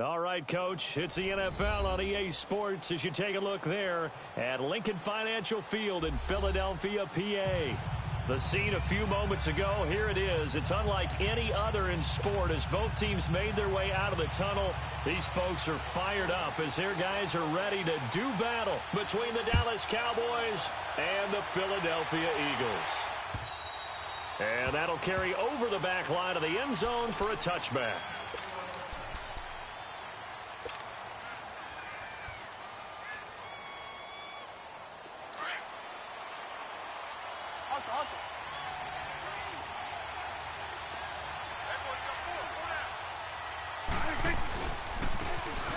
All right, Coach, it's the NFL on EA Sports as you take a look there at Lincoln Financial Field in Philadelphia, PA. The scene a few moments ago, here it is. It's unlike any other in sport as both teams made their way out of the tunnel. These folks are fired up as their guys are ready to do battle between the Dallas Cowboys and the Philadelphia Eagles. And that'll carry over the back line of the end zone for a touchback.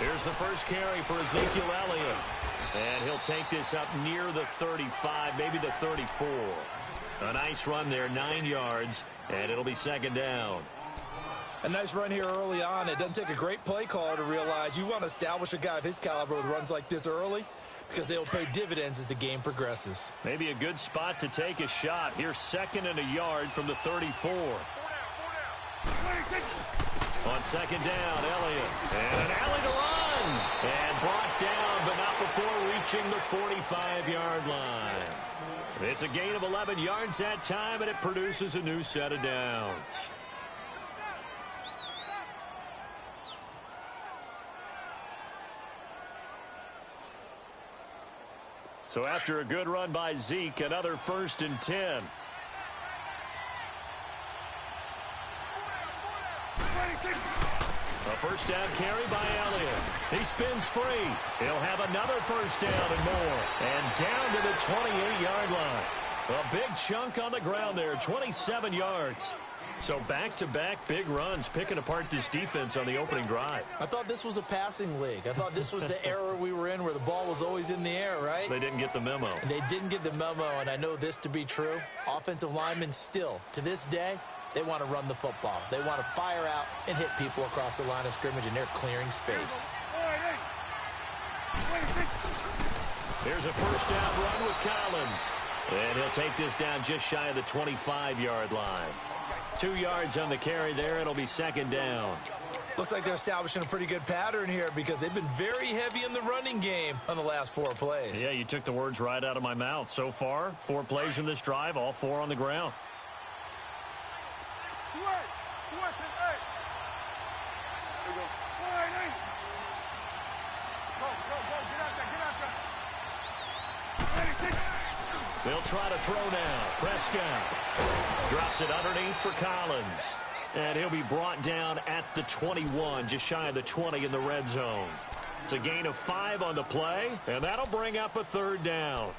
Here's the first carry for Ezekiel Elliott. And he'll take this up near the 35, maybe the 34. A nice run there, 9 yards, and it'll be second down. A nice run here early on. It doesn't take a great play caller to realize you want to establish a guy of his caliber with runs like this early because they'll pay dividends as the game progresses. Maybe a good spot to take a shot. Here's second and a yard from the 34. On second down, Elliott. And an alley to run. And brought down, but not before reaching the 45-yard line. It's a gain of 11 yards that time, and it produces a new set of downs. So after a good run by Zeke, another 1st and 10. A first down carry by Elliott. He spins free. He'll have another first down and more. And down to the 28-yard line. A big chunk on the ground there, 27 yards. So back-to-back big runs, picking apart this defense on the opening drive. I thought this was a passing league. I thought this was the era we were in where the ball was always in the air, right? They didn't get the memo. They didn't get the memo, and I know this to be true. Offensive linemen still, to this day, they want to run the football. They want to fire out and hit people across the line of scrimmage, and they're clearing space. Here's a first down run with Collins. And he'll take this down just shy of the 25-yard line. 2 yards on the carry there. It'll be second down. Looks like they're establishing a pretty good pattern here because they've been very heavy in the running game on the last 4 plays. Yeah, you took the words right out of my mouth. So far, 4 plays in this drive, all 4 on the ground. They'll try to throw now. Prescott drops it underneath for Collins. And he'll be brought down at the 21, just shy of the 20 in the red zone. It's a gain of 5 on the play, and that'll bring up a third down.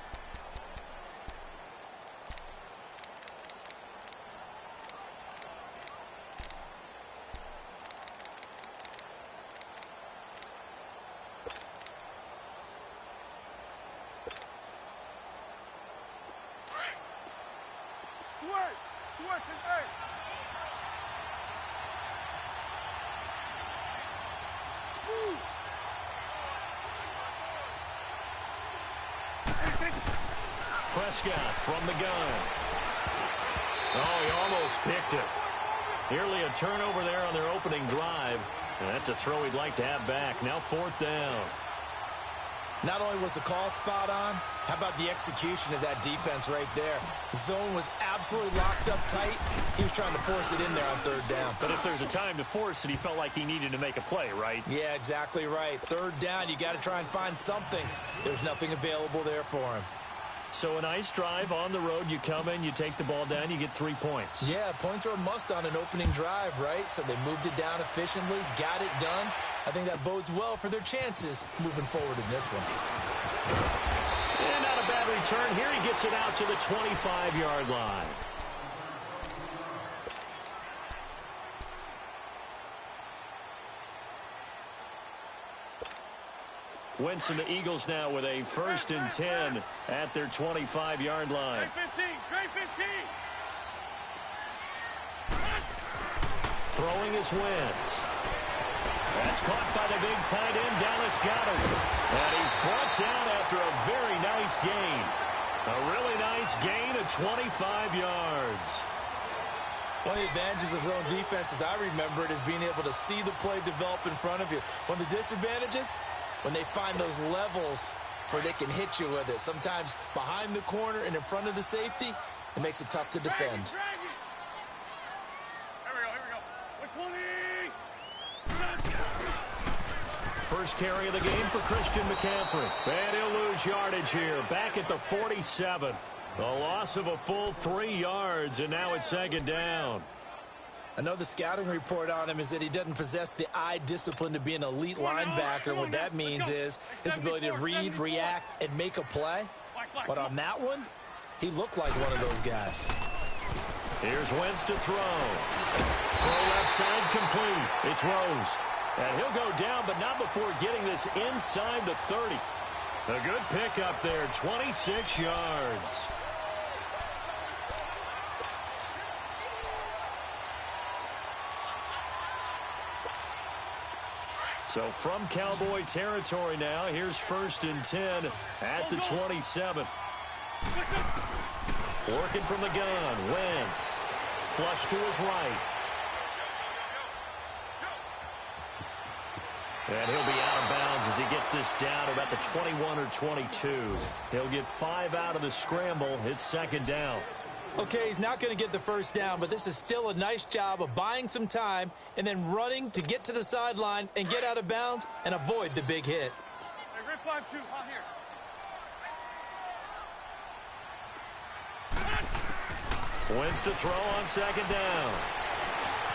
Prescott from the gun. Oh, he almost picked it. Nearly a turnover there on their opening drive. And that's a throw he'd like to have back. Now 4th down. Not only was the call spot on, how about the execution of that defense right there? The zone was absolutely locked up tight. He was trying to force it in there on 3rd down. But if there's a time to force it, he felt like he needed to make a play, right? Yeah, exactly right. 3rd down, you got to try and find something. There's nothing available there for him. So a nice drive on the road. You come in, you take the ball down, you get 3 points. Yeah, points are a must on an opening drive, right? So they moved it down efficiently, got it done. I think that bodes well for their chances moving forward in this one. And not a bad return here. He gets it out to the 25-yard line. Wentz and the Eagles now with a 1st and 10 at their 25-yard line. Great 15. Throwing is Wentz. That's caught by the big tight end. Dallas got him. And he's brought down after a very nice gain. A really nice gain of 25 yards. One of the advantages of zone defense, as I remember it, is being able to see the play develop in front of you. One of the disadvantages, when they find those levels where they can hit you with it. Sometimes behind the corner and in front of the safety, it makes it tough to defend. First carry of the game for Christian McCaffrey. And he'll lose yardage here. Back at the 47. A loss of a full 3 yards, and now it's second down. I know the scouting report on him is that he doesn't possess the eye discipline to be an elite linebacker. What that means is his ability to read, react, and make a play. But on that one, he looked like one of those guys. Here's Wentz to throw. Throw left side complete. It's Rose. And he'll go down, but not before getting this inside the 30. A good pickup there, 26 yards. So from Cowboy territory now, here's 1st and 10 at the 27. Working from the gun, Wentz. Flush to his right. And he'll be out of bounds as he gets this down to about the 21 or 22. He'll get 5 out of the scramble. It's second down. Okay, he's not going to get the first down, but this is still a nice job of buying some time and then running to get to the sideline and get out of bounds and avoid the big hit. Hey, Rip 5-2, on here. Wentz to throw on second down.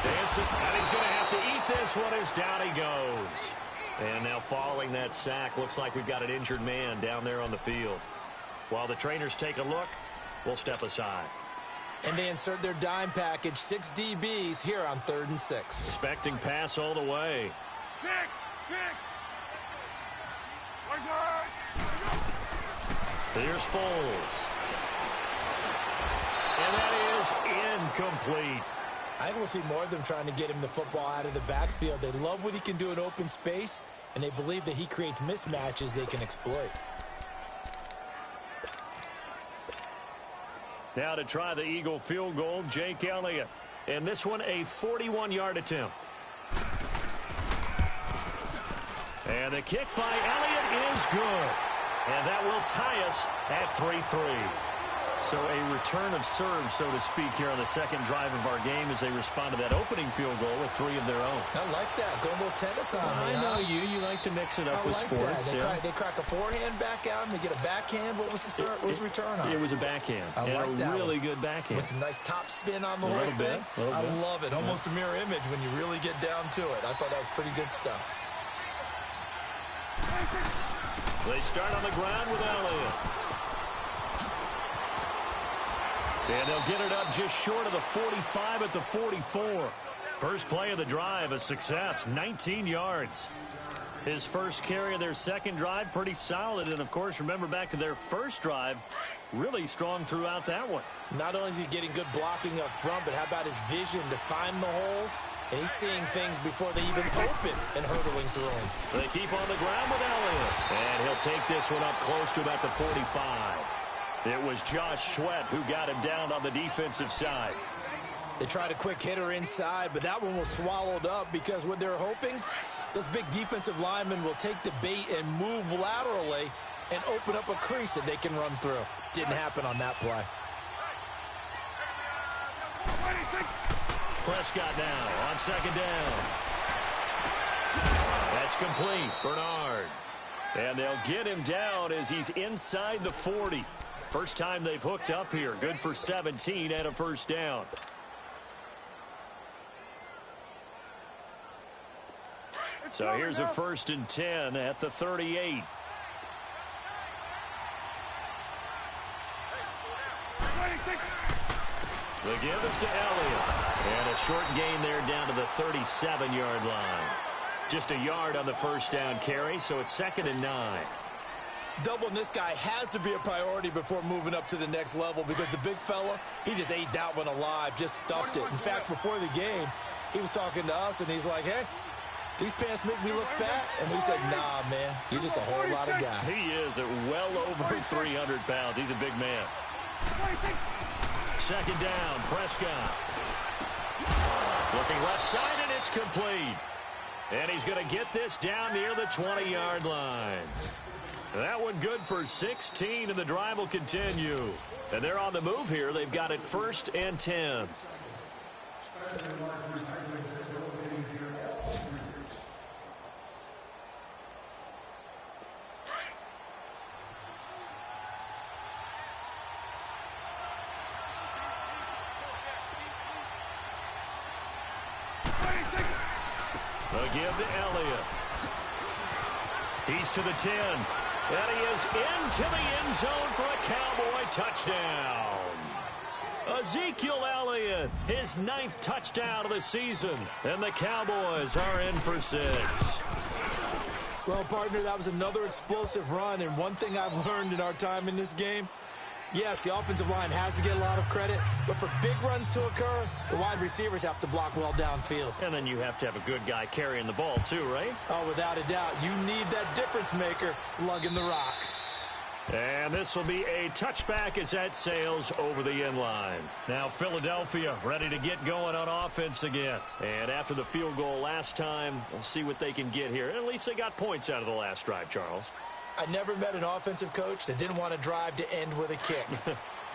Dancing, and he's going to have to eat this one as down he goes. And now following that sack, looks like we've got an injured man down there on the field. While the trainers take a look, we'll step aside. And they insert their dime package, 6 DBs here on 3rd and 6. Expecting pass all the way. Here's Foles. And that is incomplete. I think we'll see more of them trying to get him the football out of the backfield. They love what he can do in open space, and they believe that he creates mismatches they can exploit. Now to try the Eagle field goal, Jake Elliott. And this one, a 41-yard attempt. And the kick by Elliott is good. And that will tie us at 3-3. So a return of serve, so to speak, here on the second drive of our game as they respond to that opening field goal with 3 of their own. I like that. Go a little tennis on me. I know you. You like to mix it up with sports. They crack a forehand back out and they get a backhand. What was the return on? It was a backhand. I like that. A really good backhand. With some nice top spin on the whole thing. I love it. Almost a mirror image when you really get down to it. I thought that was pretty good stuff. They start on the ground with Elliott. And they'll get it up just short of the 45 at the 44. First play of the drive, a success, 19 yards. His first carry of their second drive, pretty solid. And, of course, remember back to their first drive, really strong throughout that one. Not only is he getting good blocking up front, but how about his vision to find the holes? And he's seeing things before they even open and hurtling through them. They keep on the ground with Elliott. And he'll take this one up close to about the 45. It was Josh Sweat who got him down on the defensive side. They tried a quick hitter inside, but that one was swallowed up because what they're hoping, those big defensive linemen will take the bait and move laterally and open up a crease that they can run through. Didn't happen on that play. Prescott now on second down. That's complete. Bernard. And they'll get him down as he's inside the 40. First time they've hooked up here. Good for 17 and a first down. So here's a 1st and 10 at the 38. The give is to Elliott. And a short gain there down to the 37-yard line. Just a yard on the first down carry, so it's 2nd and 9. Doubling this guy has to be a priority before moving up to the next level because the big fella, he just ate that one alive, just stuffed it. In fact, before the game, he was talking to us, and he's like, hey, these pants make me look fat. And we said, nah, man, you're just a whole lot of guy. He is at well over 300 pounds. He's a big man. Second down, Prescott. Looking left side, and it's complete. And he's going to get this down near the 20-yard line. That one good for 16, and the drive will continue. And they're on the move here. They've got it 1st and 10. The give to Elliott. He's to the 10. And he is into the end zone for a Cowboy touchdown. Ezekiel Elliott, his 9th touchdown of the season. And the Cowboys are in for 6. Well, partner, that was another explosive run. And one thing I've learned in our time in this game, yes, the offensive line has to get a lot of credit, but for big runs to occur, the wide receivers have to block well downfield. And then you have to have a good guy carrying the ball too, right? Oh, without a doubt. You need that difference maker lugging the rock. And this will be a touchback as that sails over the end line. Now Philadelphia ready to get going on offense again. And after the field goal last time, we'll see what they can get here. At least they got points out of the last drive, Charles. I never met an offensive coach that didn't want to drive to end with a kick.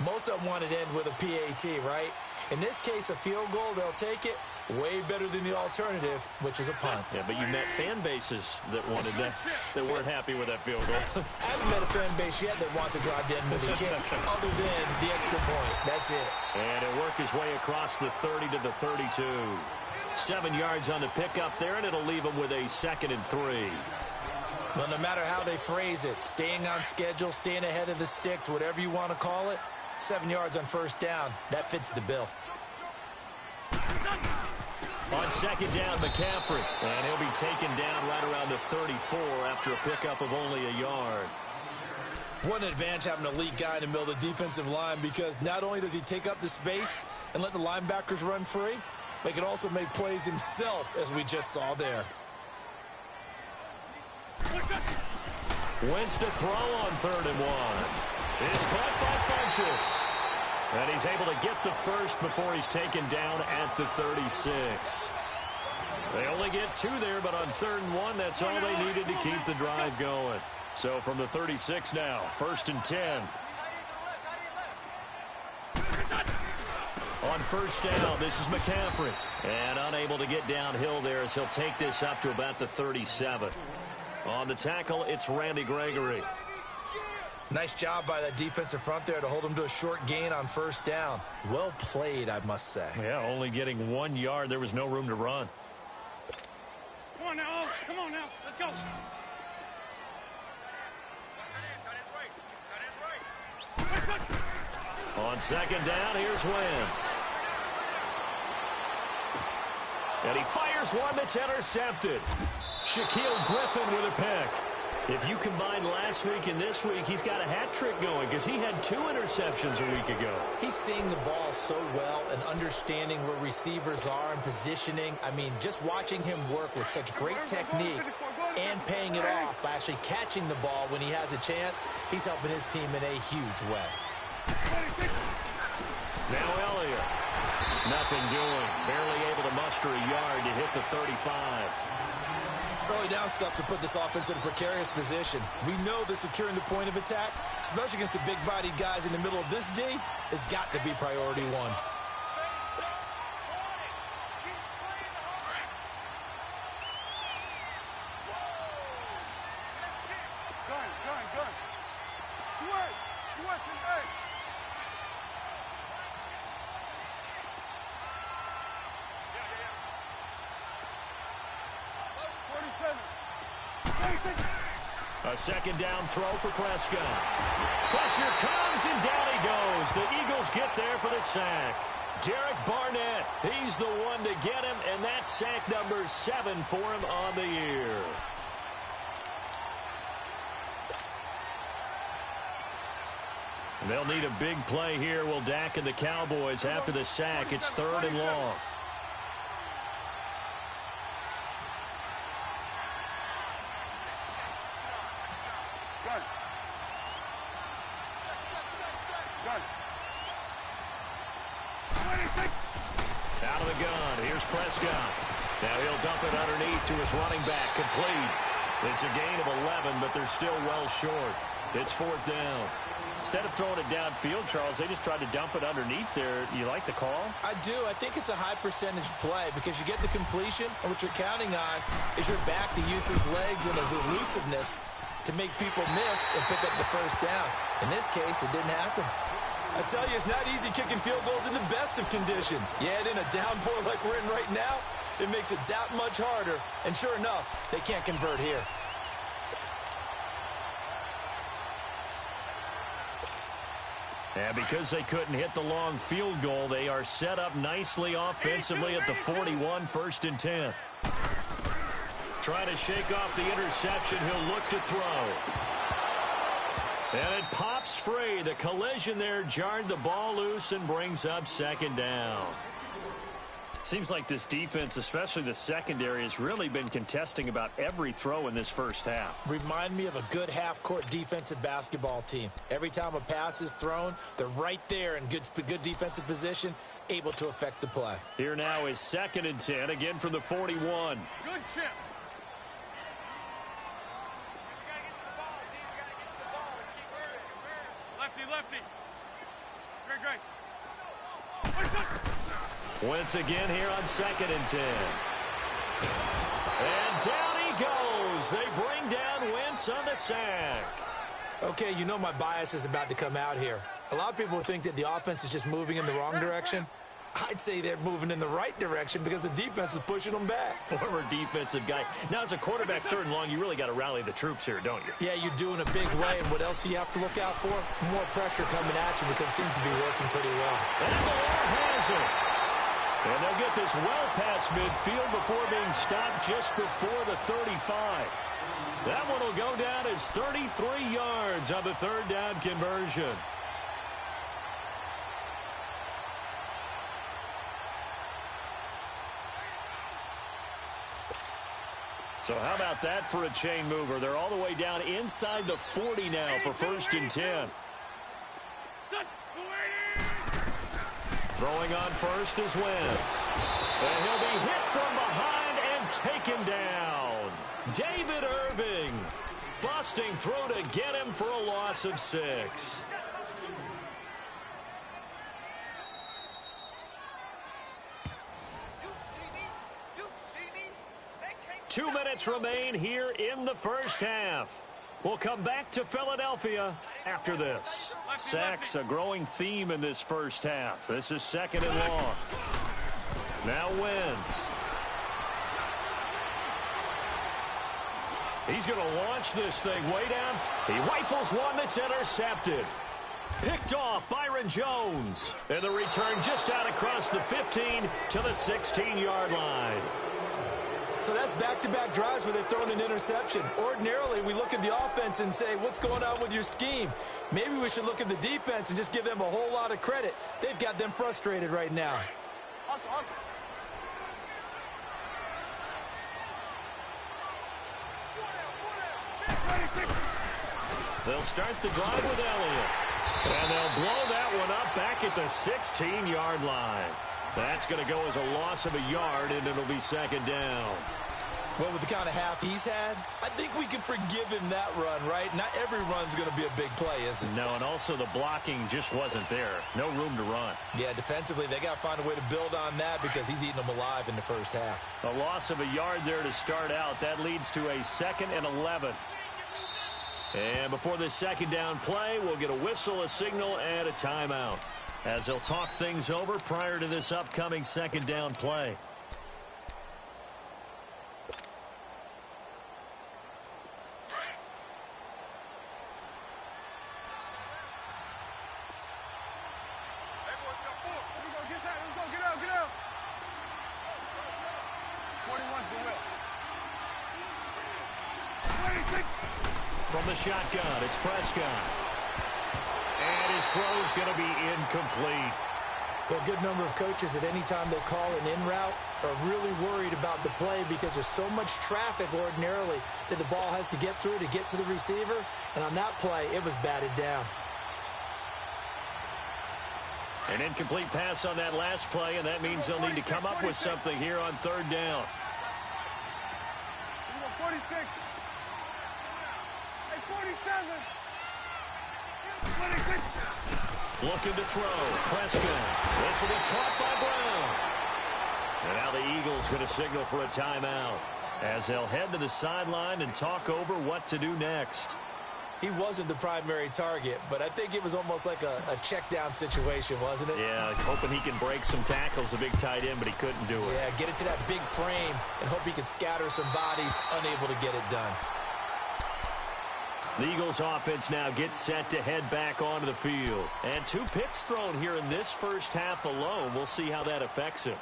Most of them want to end with a PAT, right? In this case, a field goal, they'll take it. Way better than the alternative, which is a punt. Yeah, but you met fan bases that wanted that, that weren't happy with that field goal. I haven't met a fan base yet that wants to drive to end with a kick, other than the extra point. That's it. And it'll work his way across the 30 to the 32. 7 yards on the pickup there, and it'll leave him with a 2nd and 3. Well, no matter how they phrase it, staying on schedule, staying ahead of the sticks, whatever you want to call it, 7 yards on 1st down, that fits the bill. On 2nd down, McCaffrey, and he'll be taken down right around the 34 after a pickup of only a yard. What an advantage having an elite guy in the middle of the defensive line, because not only does he take up the space and let the linebackers run free, but he can also make plays himself, as we just saw there. Wentz to throw on 3rd and 1. It's caught by Funchess. And he's able to get the first before he's taken down at the 36. They only get 2 there, but on 3rd and 1, that's all they needed to keep the drive going. So from the 36 now, 1st and 10. On 1st down, this is McCaffrey. And unable to get downhill there as he'll take this up to about the 37. On the tackle, it's Randy Gregory. Nice job by that defensive front there to hold him to a short gain on 1st down. Well played, I must say. Yeah, only getting 1 yard. There was no room to run. Come on now. Come on now. Let's go. On 2nd down, here's Wentz. And he fires one that's intercepted. Shaquille Griffin with a pick. If you combine last week and this week, he's got a hat trick going because he had 2 interceptions a week ago. He's seeing the ball so well and understanding where receivers are and positioning. I mean, just watching him work with such great technique and paying it off by actually catching the ball when he has a chance, he's helping his team in a huge way. Now Elliott. Nothing doing. Barely able to muster a yard to hit the 35. Early down stuff to put this offense in a precarious position. We know that securing the point of attack, especially against the big-bodied guys in the middle of this D, has got to be priority 1. Gun. Switch, hey. A 2nd down throw for Prescott. Pressure comes, and down he goes. The Eagles get there for the sack. Derek Barnett, he's the one to get him, and that's sack number 7 for him on the year. They'll need a big play here. Will Dak and the Cowboys after the sack. It's 3rd and long. Out of the gun. Here's Prescott. Now he'll dump it underneath to his running back. Complete. It's a gain of 11, but they're still well short. It's 4th down. Instead of throwing it downfield, Charles, they just tried to dump it underneath there. You like the call? I do. I think it's a high percentage play because you get the completion, and what you're counting on is your back to use his legs and his elusiveness to make people miss and pick up the first down. In this case, it didn't happen. I tell you, it's not easy kicking field goals in the best of conditions. Yet in a downpour like we're in right now, it makes it that much harder. And sure enough, they can't convert here. And because they couldn't hit the long field goal, they are set up nicely offensively at the 41, 1st and 10. Trying to shake off the interception, he'll look to throw. And it pops free. The collision there jarred the ball loose and brings up 2nd down. Seems like this defense, especially the secondary, has really been contesting about every throw in this first half. Remind me of a good half-court defensive basketball team. Every time a pass is thrown, they're right there in good defensive position, able to affect the play. Here now is 2nd and 10, again from the 41. Good chip. Lefty. Great. Once again here on 2nd and 10. And down he goes. They bring down Wentz on the sack. Okay, you know my bias is about to come out here. A lot of people think that the offense is just moving in the wrong direction. I'd say they're moving in the right direction because the defense is pushing them back. Former defensive guy. Now, as a quarterback 3rd and long, you really got to rally the troops here, don't you? Yeah, you're doing a big way. And what else do you have to look out for? More pressure coming at you because it seems to be working pretty well. And the Lord has it. And they'll get this well past midfield before being stopped just before the 35. That one will go down as 33 yards on the 3rd down conversion. So how about that for a chain mover? They're all the way down inside the 40 now for 1st and 10. Throwing on first is Wentz. And he'll be hit from behind and taken down. David Irving busting through to get him for a loss of 6. 2 minutes remain here in the first half. We'll come back to Philadelphia after this. Sacks, a growing theme in this first half. This is 2nd and long. Now Wentz. He's going to launch this thing way down. He rifles one that's intercepted. Picked off Byron Jones. And the return just out across the 15 to the 16-yard line. So that's back-to-back drives where they've thrown an interception. Ordinarily, we look at the offense and say, what's going on with your scheme? Maybe we should look at the defense and just give them a whole lot of credit. They've got them frustrated right now. Awesome. They'll start the drive with Elliott. And they'll blow that one up back at the 16-yard line. That's going to go as a loss of a yard, and it'll be 2nd down. Well, with the kind of half he's had, I think we can forgive him that run, right? Not every run's going to be a big play, is it? No, and also the blocking just wasn't there. No room to run. Yeah, defensively, they got to find a way to build on that because he's eating them alive in the first half. A loss of a yard there to start out. That leads to a 2nd and 11. And before this 2nd down play, we'll get a whistle, a signal, and a timeout, as they'll talk things over prior to this upcoming 2nd down play. From the shotgun, it's Prescott. And his throw is going to be incomplete. There are a good number of coaches that any time they call an in route are really worried about the play because there's so much traffic ordinarily that the ball has to get through to get to the receiver. And on that play, it was batted down. An incomplete pass on that last play, and that means they'll need to come up with something here on third down. 46. Hey, 47. 26. Looking to throw. Prescott. This will be caught by Brown. And now the Eagles going to signal for a timeout as they'll head to the sideline and talk over what to do next. He wasn't the primary target, but I think it was almost like a check down situation, wasn't it? Yeah, hoping he can break some tackles, a big tight end, but he couldn't do it. Yeah, get it to that big frame and hope he can scatter some bodies, unable to get it done. The Eagles offense now gets set to head back onto the field. And 2 picks thrown here in this first half alone. We'll see how that affects him.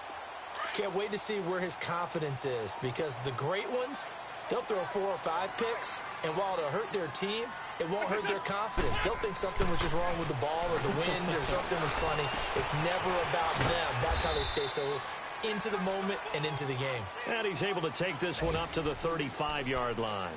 Can't wait to see where his confidence is, because the great ones, they'll throw 4 or 5 picks, and while it'll hurt their team, it won't hurt their confidence. They'll think something was just wrong with the ball or the wind or something was funny. It's never about them. That's how they stay so into the moment and into the game. And he's able to take this one up to the 35-yard line.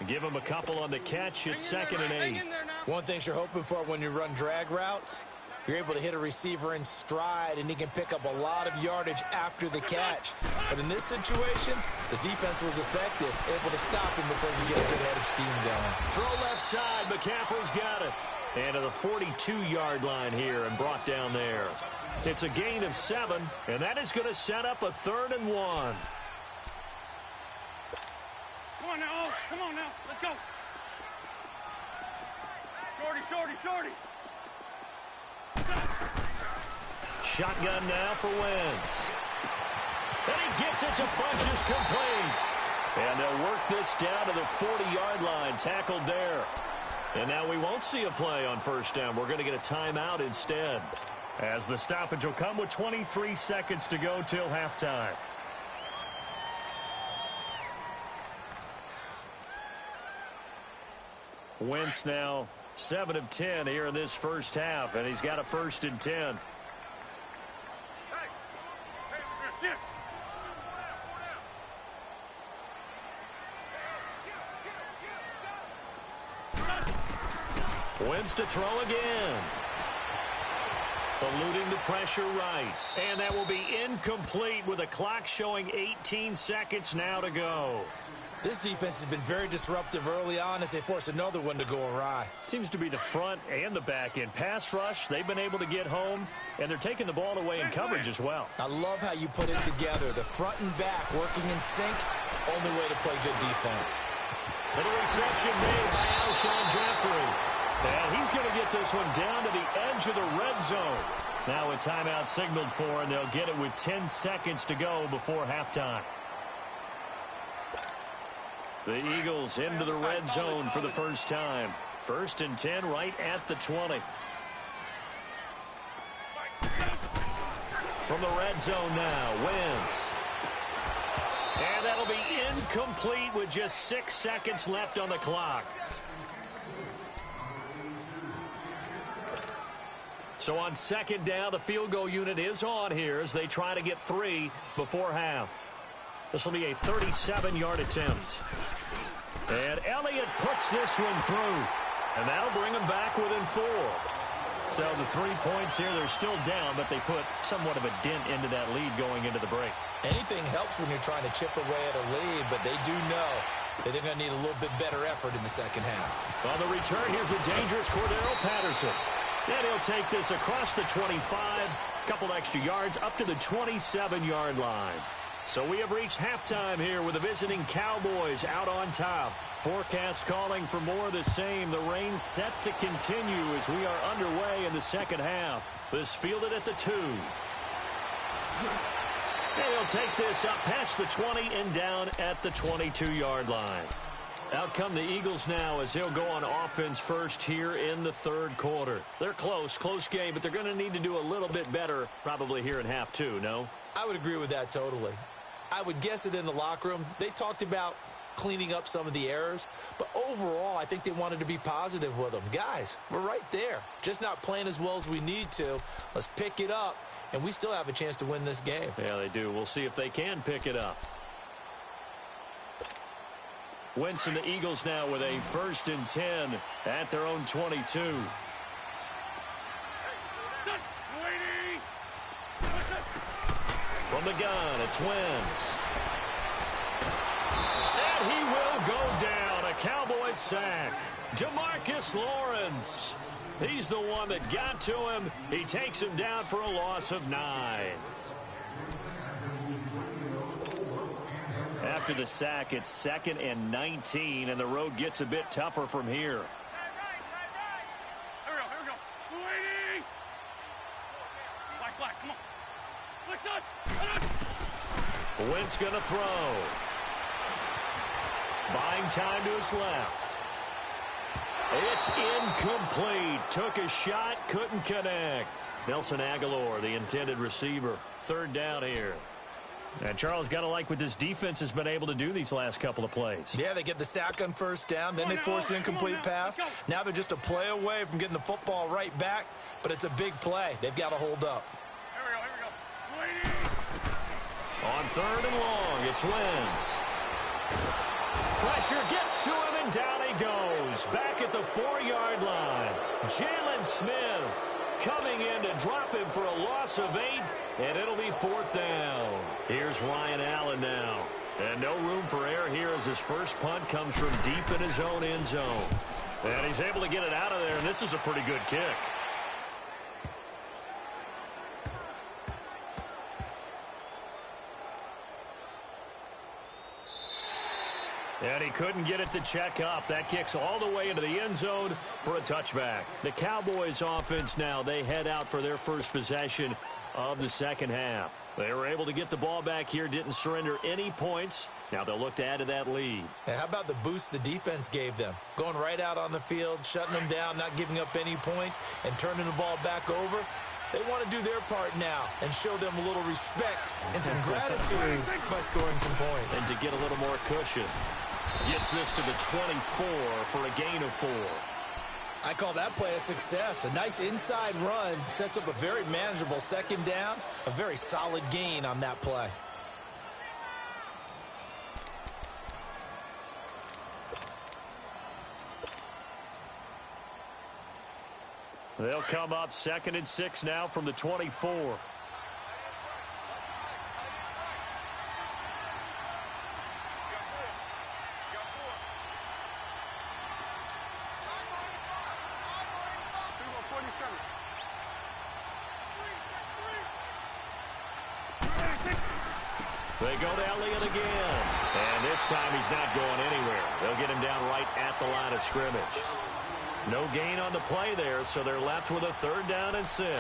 Give him a couple on the catch. It's 2nd and 8. One thing you're hoping for when you run drag routes, you're able to hit a receiver in stride, and he can pick up a lot of yardage after the catch. But in this situation, the defense was effective, able to stop him before he get a good head of steam going. Throw left side. McCaffrey's got it. And to the 42-yard line here and brought down there. It's a gain of 7, and that is going to set up a 3rd and 1. Come on now. Come on now. Let's go. Shorty. Shotgun now for Wentz. And he gets it to Funchess complete. And they'll work this down to the 40-yard line, tackled there. And now we won't see a play on first down. We're going to get a timeout instead, as the stoppage will come with 23 seconds to go till halftime. Wentz now 7 of 10 here in this first half, and he's got a 1st and 10. Wentz to throw again. Eluding the pressure right. And that will be incomplete with a clock showing 18 seconds now to go. This defense has been very disruptive early on as they force another one to go awry. Seems to be the front and the back end. Pass rush, they've been able to get home, and they're taking the ball away in coverage as well. I love how you put it together. The front and back working in sync, only way to play good defense. And a reception made by Alshon Jeffrey. And he's going to get this one down to the edge of the red zone. Now a timeout signaled for, and they'll get it with 10 seconds to go before halftime. The Eagles into the red zone for the first time. 1st and 10 right at the 20. From the red zone now, Wentz. And that'll be incomplete with just 6 seconds left on the clock. So on 2nd down, the field goal unit is on here as they try to get 3 before half. This will be a 37-yard attempt. And Elliott puts this one through. And that'll bring them back within 4. So the 3 points here, they're still down, but they put somewhat of a dent into that lead going into the break. Anything helps when you're trying to chip away at a lead, but they do know that they're going to need a little bit better effort in the second half. On the return, here's the dangerous Cordero Patterson. And he'll take this across the 25, couple extra yards up to the 27-yard line. So we have reached halftime here with the visiting Cowboys out on top. Forecast calling for more of the same. The rain set to continue as we are underway in the second half. This fielded at the 2. And he'll take this up past the 20 and down at the 22-yard line. Out come the Eagles now as they'll go on offense first here in the 3rd quarter. They're close game, but they're going to need to do a little bit better probably here in half 2, no? I would agree with that totally. I would guess it in the locker room. They talked about cleaning up some of the errors, but overall, I think they wanted to be positive with them. Guys, we're right there. Just not playing as well as we need to. Let's pick it up, and we still have a chance to win this game. Yeah, they do. We'll see if they can pick it up. Wentz and the Eagles now with a 1st and 10 at their own 22. Waiting. From the gun, it's Wentz. And he will go down. A Cowboys sack. DeMarcus Lawrence. He's the one that got to him. He takes him down for a loss of 9. After the sack, it's 2nd and 19, and the road gets a bit tougher from here. Here we go. Waiting. Black, come on. Black side. Wentz going to throw. Buying time to his left. It's incomplete. Took a shot, couldn't connect. Nelson Aguilar, the intended receiver. 3rd down here. And Charles, got to like what this defense has been able to do these last couple of plays. Yeah, they get the sack on 1st down, then they force the incomplete pass. Now they're just a play away from getting the football right back, but it's a big play. They've got to hold up. Here we go. Waiting. On 3rd and long, it's Wentz. Pressure gets to him, and down he goes. Back at the 4-yard line. Jalen Smith coming in to drop him for a loss of 8, and it'll be 4th down. Here's Ryan Allen now. And no room for error here as his first punt comes from deep in his own end zone. And he's able to get it out of there, and this is a pretty good kick. And he couldn't get it to check up. That kicks all the way into the end zone for a touchback. The Cowboys offense now, they head out for their first possession of the 2nd half. They were able to get the ball back here, didn't surrender any points. Now they'll look to add to that lead. Hey, how about the boost the defense gave them? Going right out on the field, shutting them down, not giving up any points, and turning the ball back over. They want to do their part now and show them a little respect and some gratitude by scoring some points. And to get a little more cushion. Gets this to the 24 for a gain of 4. I call that play a success. A nice inside run sets up a very manageable 2nd down. A very solid gain on that play. They'll come up 2nd and 6 now from the 24. They go to Elliott again. And this time he's not going anywhere. They'll get him down right at the line of scrimmage. No gain on the play there, so they're left with a 3rd down and 6.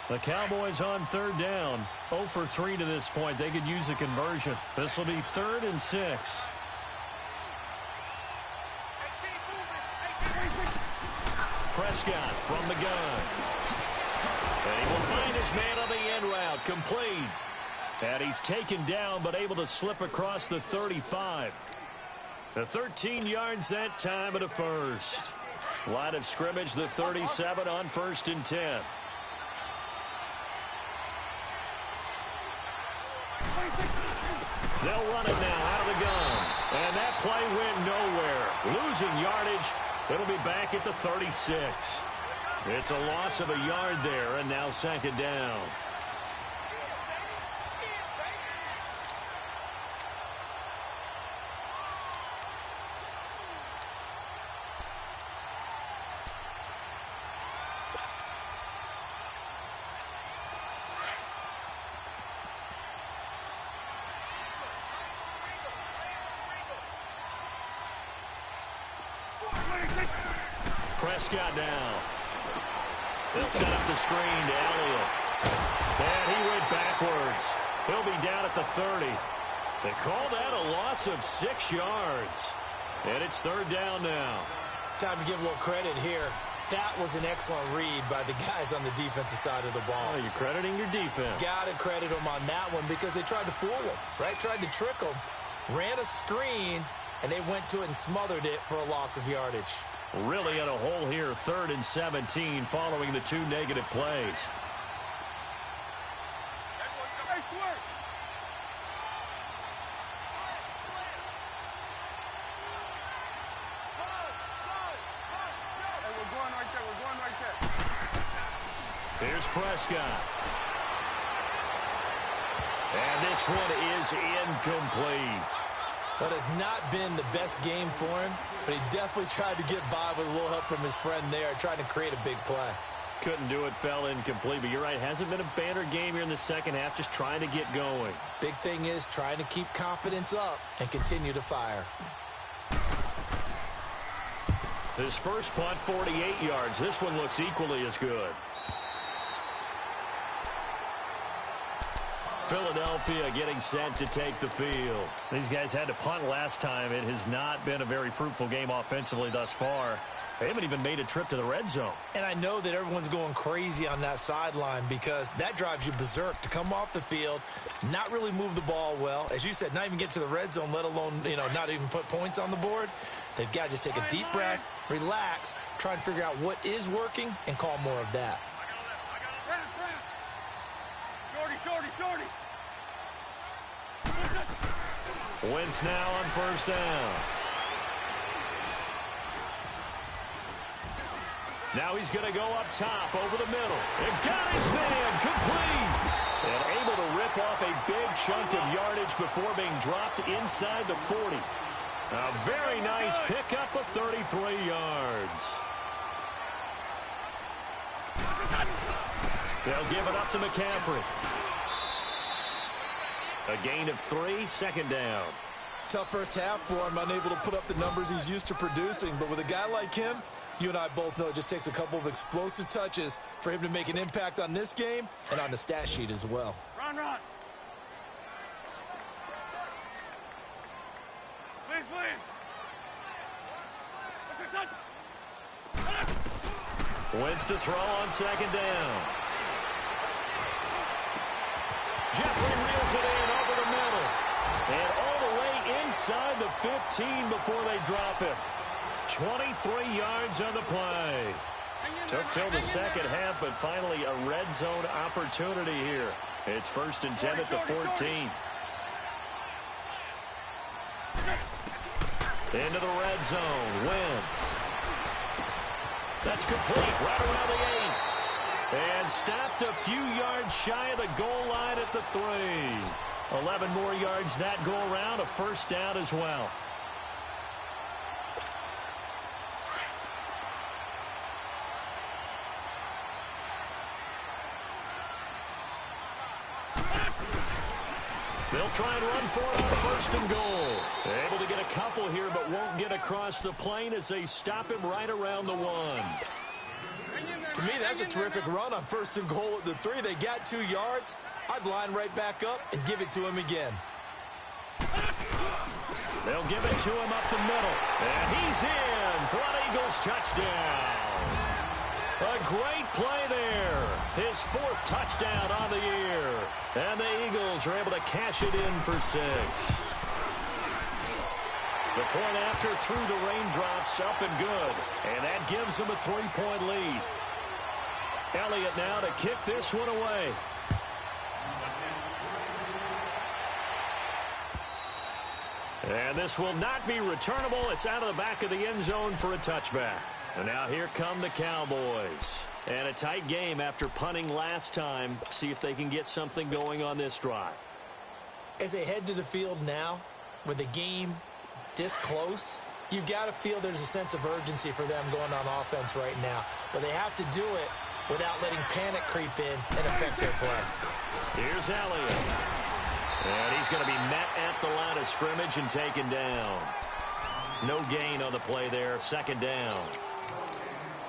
The Cowboys on 3rd down. 0 for 3 to this point. They could use a conversion. This will be 3rd and 6. Prescott from the gun. And he will find his man on the end route. Complete. And he's taken down, but able to slip across the 35. The 13 yards that time at a first. Line of scrimmage, the 37 on 1st and 10. They'll run it now out of the gun. And that play went nowhere. Losing yardage. It'll be back at the 36. It's a loss of a yard there, and now 2nd down. Prescott now. They'll set up the screen to Elliott. And he went backwards. He'll be down at the 30. They call that a loss of 6 yards. And it's 3rd down now. Time to give a little credit here. That was an excellent read by the guys on the defensive side of the ball. Oh, you're crediting your defense. Got to credit them on that one because they tried to fool them, right? Tried to trick them. Ran a screen, and they went to it and smothered it for a loss of yardage. Really in a hole here, 3rd and 17 following the 2 negative plays. Here's Prescott. And this one is incomplete. That has not been the best game for him, but he definitely tried to get by with a little help from his friend there, trying to create a big play. Couldn't do it, fell incomplete, but you're right, hasn't been a banner game here in the second half, just trying to get going. Big thing is trying to keep confidence up and continue to fire. His first punt, 48 yards. This one looks equally as good. Philadelphia getting set to take the field. These guys had to punt last time. It has not been a very fruitful game offensively thus far. They haven't even made a trip to the red zone. And I know that everyone's going crazy on that sideline because that drives you berserk to come off the field, not really move the ball well. As you said, not even get to the red zone, let alone, not even put points on the board. They've got to just take a deep breath, relax, try and figure out what is working, and call more of that. Shorty. Wentz now on first down. Now he's going to go up top over the middle. And got his man complete. And able to rip off a big chunk of yardage before being dropped inside the 40. A very nice pickup of 33 yards. They'll give it up to McCaffrey. A gain of 3, second down. Tough first half for him, unable to put up the numbers he's used to producing. But with a guy like him, you and I both know it just takes a couple of explosive touches for him to make an impact on this game and on the stat sheet as well. Run. Please. Wentz to throw on second down. Jeffrey reels it in over the middle. And all the way inside the 15 before they drop him. 23 yards on the play. Took till the second half, but finally a red zone opportunity here. It's 1st and 10 at the 14. Into the red zone. Wentz. That's complete right around the 8. And stopped a few yards shy of the goal line at the 3. 11 more yards that go around. A first down as well. They'll try and run for it on 1st and goal. Able to get a couple here, but won't get across the plane as they stop him right around the 1. To me, that's a terrific run on 1st and goal at the 3. They got 2 yards. I'd line right back up and give it to him again. They'll give it to him up the middle. And he's in for an Eagles touchdown. A great play there. His 4th touchdown on the year. And the Eagles are able to cash it in for 6. The point after through the raindrops up and good. And that gives them a 3-point lead. Elliott now to kick this one away. And this will not be returnable. It's out of the back of the end zone for a touchback. And now here come the Cowboys. And a tight game after punting last time. See if they can get something going on this drive. As they head to the field now, with the game this close, you've got to feel there's a sense of urgency for them going on offense right now. But they have to do it without letting panic creep in and affect their play. Here's Elliott. And he's going to be met at the line of scrimmage and taken down. No gain on the play there. 2nd down.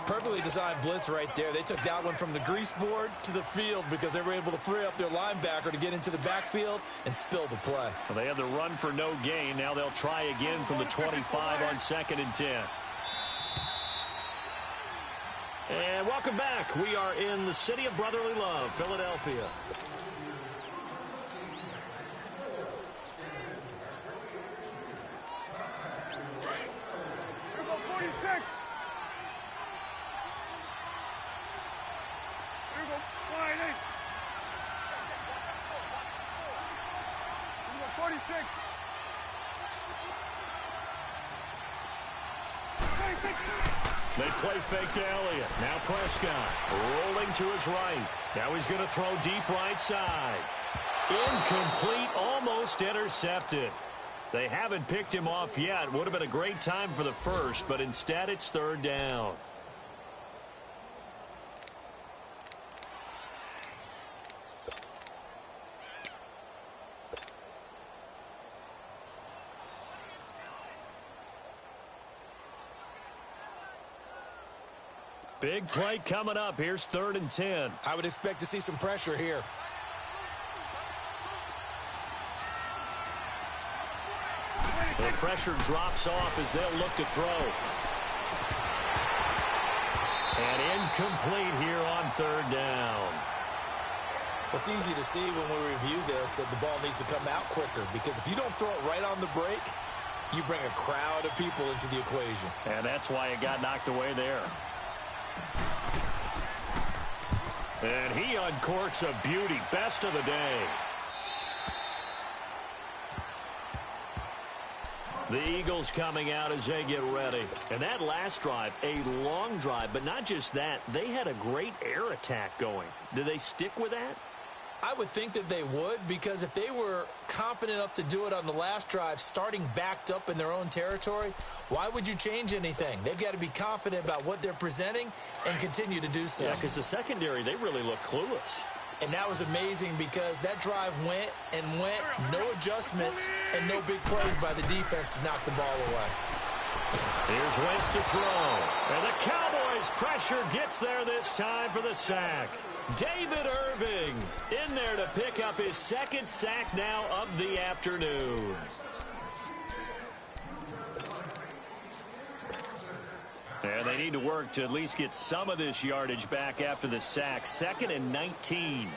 Perfectly designed blitz right there. They took that one from the grease board to the field because they were able to free up their linebacker to get into the backfield and spill the play. Well, they had the run for no gain. Now they'll try again from the 25 on 2nd and 10. And welcome back. We are in the city of brotherly love, Philadelphia. Here go 46. Here go 48. Here go 46. 46. They play fake to Elliott. Now Prescott rolling to his right. Now he's going to throw deep right side. Incomplete, almost intercepted. They haven't picked him off yet. Would have been a great time for the first, but instead it's third down. Big play coming up. Here's 3rd and 10. I would expect to see some pressure here. The pressure drops off as they'll look to throw. And incomplete here on 3rd down. It's easy to see when we review this that the ball needs to come out quicker, because if you don't throw it right on the break, you bring a crowd of people into the equation. And that's why it got knocked away there. And he uncorks a beauty. Best of the day. The Eagles coming out as they get ready. And that last drive, a long drive, but not just that. They had a great air attack going. Do they stick with that? I would think that they would, because if they were competent enough to do it on the last drive, starting backed up in their own territory, why would you change anything? They've got to be confident about what they're presenting and continue to do so. Yeah, because the secondary, they really look clueless. And that was amazing, because that drive went and went, no adjustments, and no big plays by the defense to knock the ball away. Here's Wentz to throw. And the Cowboys' pressure gets there this time for the sack. David Irving in there to pick up his 2nd sack now of the afternoon. And they need to work to at least get some of this yardage back after the sack. 2nd and 19.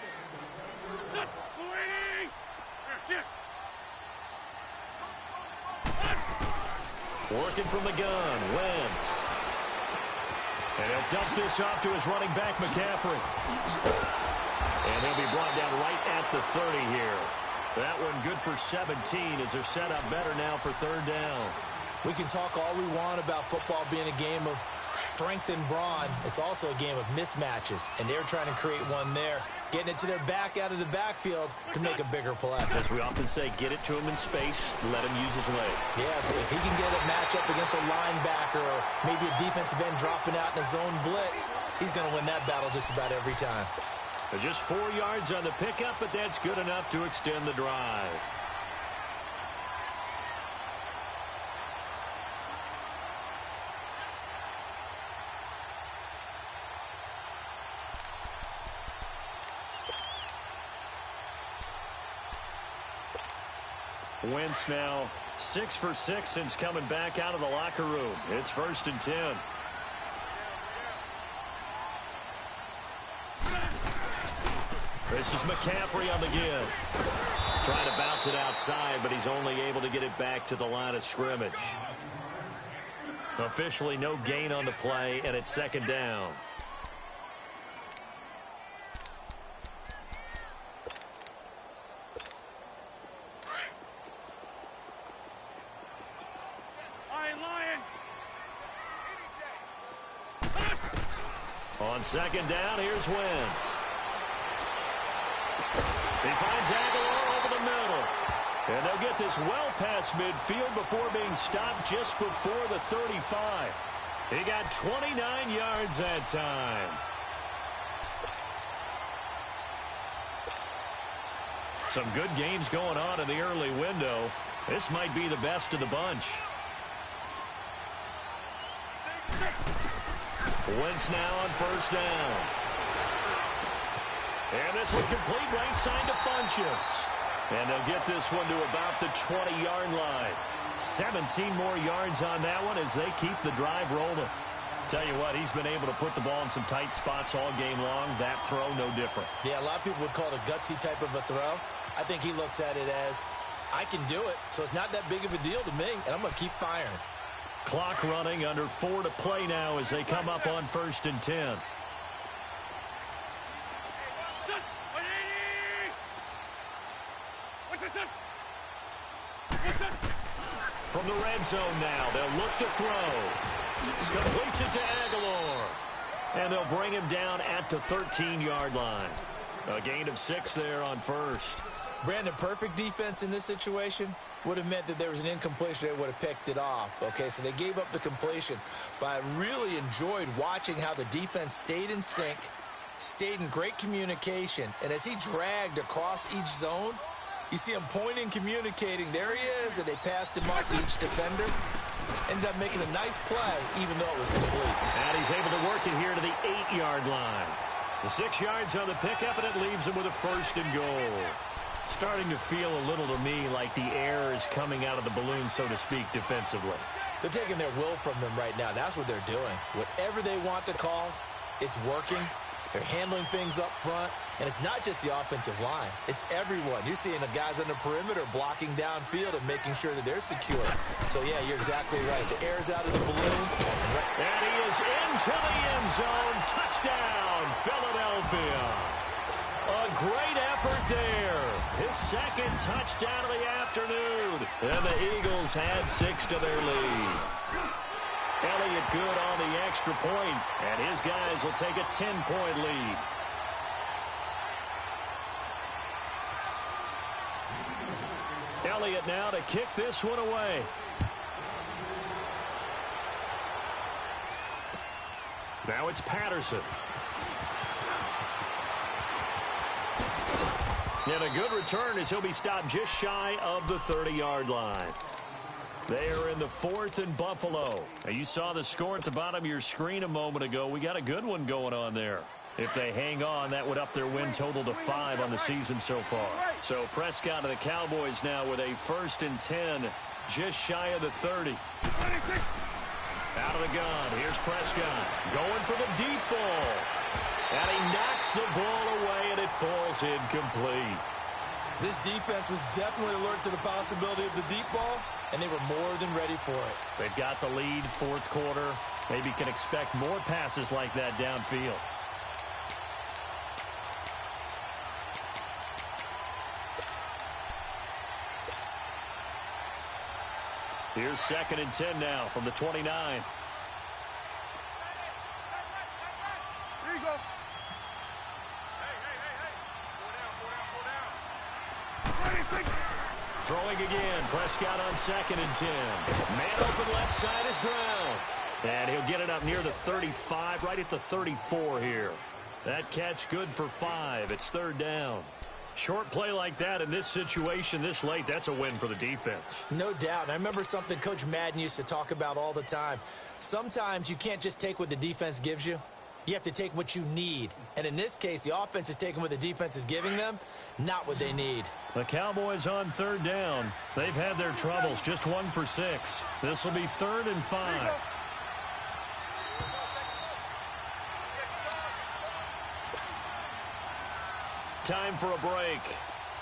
Working from the gun, Wentz. And he'll dump this off to his running back, McCaffrey. And he'll be brought down right at the 30 here. That one good for 17 as they're set up better now for 3rd down. We can talk all we want about football being a game of strength and brawn. It's also a game of mismatches, and they're trying to create one there, getting it to their back out of the backfield to make a bigger play. As we often say, get it to him in space, let him use his leg. Yeah, if he can get a matchup against a linebacker or maybe a defensive end dropping out in a zone blitz, he's going to win that battle just about every time. They're just 4 yards on the pickup, but that's good enough to extend the drive. Wentz now 6 for 6 since coming back out of the locker room. It's 1st and 10. This is McCaffrey on the give. Trying to bounce it outside, but he's only able to get it back to the line of scrimmage. Officially no gain on the play, and it's 2nd down. On 2nd down, here's Wentz. He finds Aguilar over the middle. And they'll get this well past midfield before being stopped just before the 35. He got 29 yards that time. Some good games going on in the early window. This might be the best of the bunch. Wentz now on 1st down. And this one complete right side to Funchess. And they'll get this one to about the 20-yard line. 17 more yards on that one as they keep the drive rolling. Tell you what, he's been able to put the ball in some tight spots all game long. That throw, no different. Yeah, a lot of people would call it a gutsy type of a throw. I think he looks at it as, I can do it, so it's not that big of a deal to me, and I'm going to keep firing. Clock running, under 4 to play now as they come up on 1st and 10. From the red zone now, they'll look to throw. Completes it to Aguilar. And they'll bring him down at the 13-yard line. A gain of 6 there on first. Brandon, perfect defense in this situation would have meant that there was an incompletion. They would have picked it off. Okay, so they gave up the completion. But I really enjoyed watching how the defense stayed in sync, stayed in great communication. And as he dragged across each zone, you see him pointing, communicating. There he is, and they passed him off to each defender. Ended up making a nice play, even though it was complete. And he's able to work it here to the 8-yard line. The 6 yards on the pickup, and it leaves him with a 1st and goal. Starting to feel a little to me like the air is coming out of the balloon, so to speak, defensively. They're taking their will from them right now. That's what they're doing. Whatever they want to call, it's working. They're handling things up front. And it's not just the offensive line. It's everyone. You're seeing the guys on the perimeter blocking downfield and making sure that they're secure. So, yeah, you're exactly right. The air's out of the balloon. And he is into the end zone. Touchdown, Philadelphia. A great effort there. His 2nd touchdown of the afternoon. And the Eagles had 6 to their lead. Elliott good on the extra point, and his guys will take a 10-point lead. Elliott now to kick this one away. Now it's Patterson. And a good return as he'll be stopped just shy of the 30-yard line. They are in the 4th and Buffalo. Now, you saw the score at the bottom of your screen a moment ago. We got a good one going on there. If they hang on, that would up their win total to 5 on the season so far. So Prescott and the Cowboys now with a 1st and 10, just shy of the 30. Out of the gun, here's Prescott going for the deep ball. And he knocks the ball away, and it falls incomplete. This defense was definitely alert to the possibility of the deep ball, and they were more than ready for it. They've got the lead, 4th quarter. Maybe can expect more passes like that downfield. Here's 2nd and 10 now from the 29. Here you go. Hey. Throwing again. Prescott on 2nd and 10. Man open left side is Brown. And he'll get it up near the 35, right at the 34 here. That catch good for 5. It's 3rd down. Short play like that in this situation this late, that's a win for the defense. No doubt. I remember something Coach Madden used to talk about all the time. Sometimes you can't just take what the defense gives you. You have to take what you need. And in this case, the offense is taking what the defense is giving them, not what they need. The Cowboys on 3rd down. They've had their troubles, just 1 for 6. This will be 3rd and 5. Time for a break.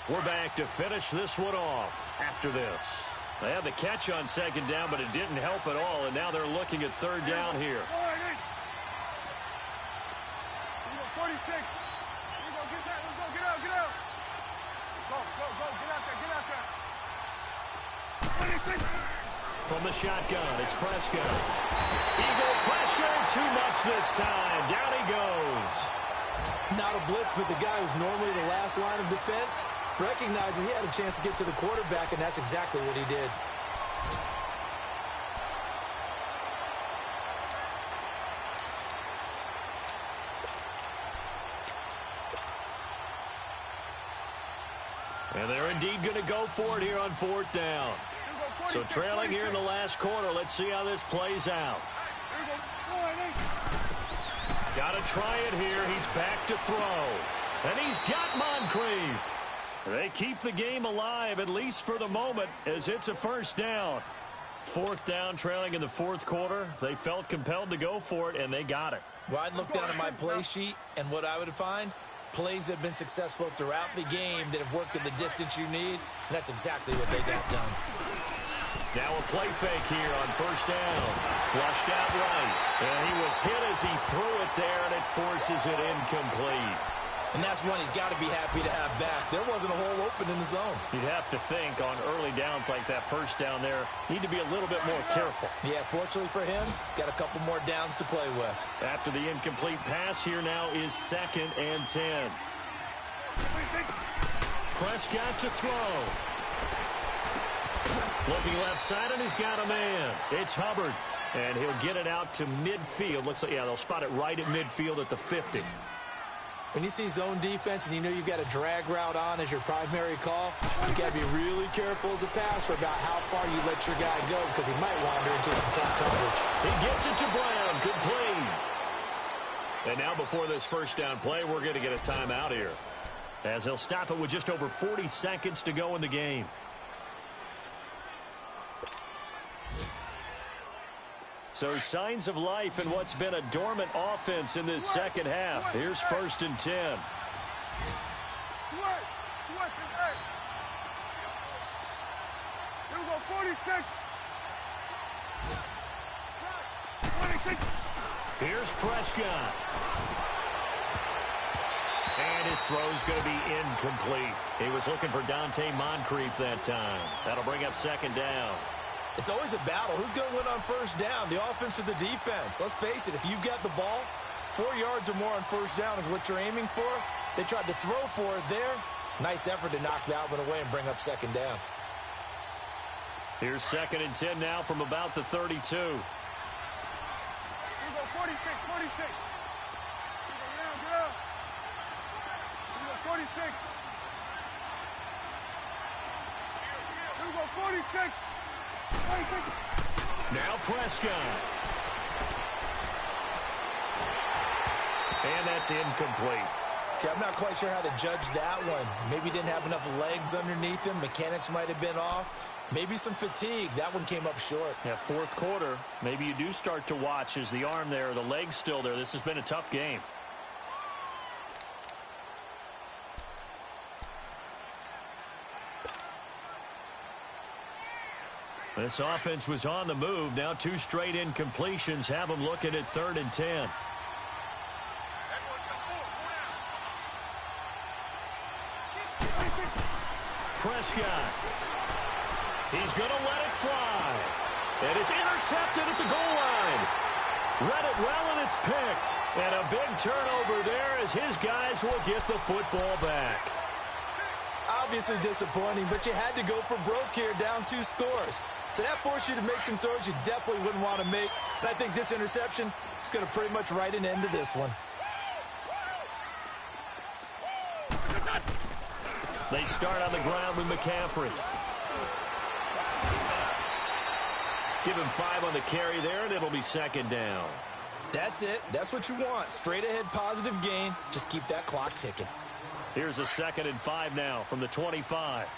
We're back to finish this one off after this. They had the catch on 2nd down, but it didn't help at all, and now they're looking at 3rd down here. 46. Here we go. Get that. Let's go. Get out. Go. Get out there. 26. From the shotgun, it's Prescott. Eagle pressure, too much this time. Down he goes. Not a blitz, but the guy who's normally the last line of defense recognizes he had a chance to get to the quarterback, and that's exactly what he did. And they're indeed going to go for it here on 4th down. So trailing here in the last quarter. Let's see how this plays out. Got to try it here. He's back to throw. And he's got Moncrief. They keep the game alive, at least for the moment, as it's a 1st down. 4th down, trailing in the 4th quarter. They felt compelled to go for it, and they got it. Well, I'd look down at my play sheet, and what I would find, plays that have been successful throughout the game that have worked at the distance you need, and that's exactly what they got done. Now a play fake here on 1st down. Flushed out right. And he was hit as he threw it there, and it forces it incomplete. And that's one he's got to be happy to have back. There wasn't a hole open in the zone. You'd have to think on early downs like that first down there, need to be a little bit more careful. Yeah, fortunately for him, got a couple more downs to play with. After the incomplete pass, here now is 2nd and 10. Prescott to throw. Looking left side, and he's got a man. It's Hubbard, and he'll get it out to midfield. Looks like, yeah, they'll spot it right at midfield at the 50. When you see zone defense and you know you've got a drag route on as your primary call, you got to be really careful as a passer about how far you let your guy go because he might wander into some tough coverage. He gets it to Brown. Complete. And now before this first down play, we're going to get a timeout here, as he'll stop it with just over 40 seconds to go in the game. So signs of life in what's been a dormant offense in this second half. Here's 1st and 10. Sweat, hey. Here we go, 46. 26. Here's Prescott. And his throw's going to be incomplete. He was looking for Dante Moncrief that time. That'll bring up 2nd down. It's always a battle. Who's going to win on first down, the offense or the defense? Let's face it, if you've got the ball, 4 yards or more on first down is what you're aiming for. They tried to throw for it there. Nice effort to knock that one away and bring up 2nd down. Here's 2nd and 10 now from about the 32. Here we go, 46. Here we go, 46. Here we go, 46. Now Prescott. And that's incomplete. Okay, I'm not quite sure how to judge that one. Maybe didn't have enough legs underneath him. Mechanics might have been off. Maybe some fatigue. That one came up short. Yeah, 4th quarter. Maybe you do start to watch as the arm there, the leg's still there. This has been a tough game. This offense was on the move. Now 2 straight incompletions have them looking at 3rd and 10. Prescott. He's going to let it fly. And it's intercepted at the goal line. Read it well, and it's picked. And a big turnover there as his guys will get the football back. Obviously disappointing, but you had to go for broke here, down 2 scores. So that forced you to make some throws you definitely wouldn't want to make. And I think this interception is going to pretty much write an end to this one. They start on the ground with McCaffrey. Give him 5 on the carry there, and it'll be 2nd down. That's it. That's what you want. Straight ahead positive gain. Just keep that clock ticking. Here's a 2nd and 5 now from the 25.